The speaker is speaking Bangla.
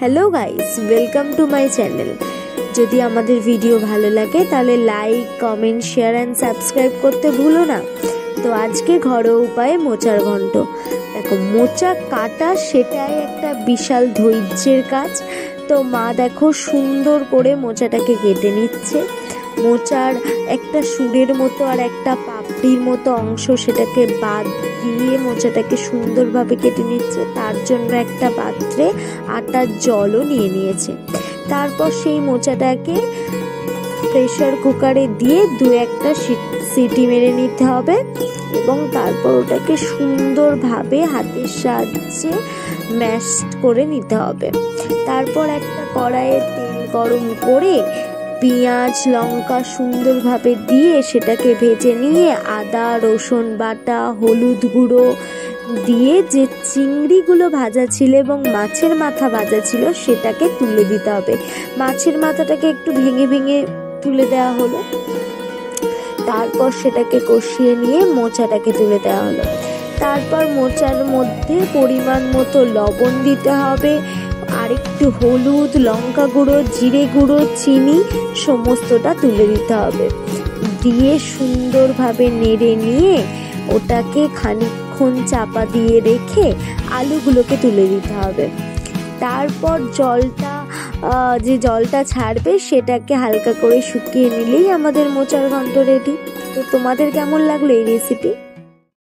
Hello guys, welcome to my channel. যদি আমাদের ভিডিও ভালো লাগে তাহলে like, comment, share and subscribe করতে ভুলো না। তো আজকে ঘরোয়া উপায়ে মোচার ঘন্ট। দেখো, মোচা কাটা সেটাই একটা বিশাল ধৈর্যের কাজ। তো মা দেখো সুন্দর করে মোচাটাকে কেটে নিচ্ছে। মোচার একটা সুরের মতো আর একটা পাপড়ির মতো অংশ, সেটাকে বাদ দিয়ে মোচাটাকে সুন্দরভাবে কেটে নিচ্ছে। তার জন্য একটা পাত্রে আটার জলও নিয়ে নিয়েছে। তারপর সেই মোচাটাকে প্রেসার কুকারে দিয়ে দু একটা সিটি মেরে নিতে হবে এবং তারপর ওটাকে সুন্দরভাবে হাতের সাহায্যে ম্যাশ করে নিতে হবে। তারপর একটা কড়াইয়ে তেল গরম করে পেঁয়াজ, লঙ্কা সুন্দরভাবে দিয়ে সেটাকে ভেজে নিয়ে আদা, রসুন বাটা, হলুদ গুঁড়ো দিয়ে যে চিংড়িগুলো ভাজা ছিল এবং মাছের মাথা ভাজা ছিল সেটাকে তুলে দিতে হবে। মাছের মাথাটাকে একটু ভেঙে ভেঙে তুলে দেওয়া হলো। তারপর সেটাকে কষিয়ে নিয়ে মোচাটাকে তুলে দেওয়া হলো। তারপর মোচার মধ্যে পরিমাণ মতো লবণ দিতে হবে, আরেকটু হলুদ, লঙ্কা গুঁড়ো, জিরে গুঁড়ো, চিনি সমস্তটা তুলে দিতে হবে। দিয়ে সুন্দরভাবে নেড়ে নিয়ে ওটাকে খানিকক্ষণ চাপা দিয়ে রেখে আলুগুলোকে তুলে দিতে হবে। তারপর জলটা ছাড়বে সেটাকে হালকা করে শুকিয়ে নিলেই আমাদের মোচার ঘন্ট রেডি। তো তোমাদের কেমন লাগলো এই রেসিপি?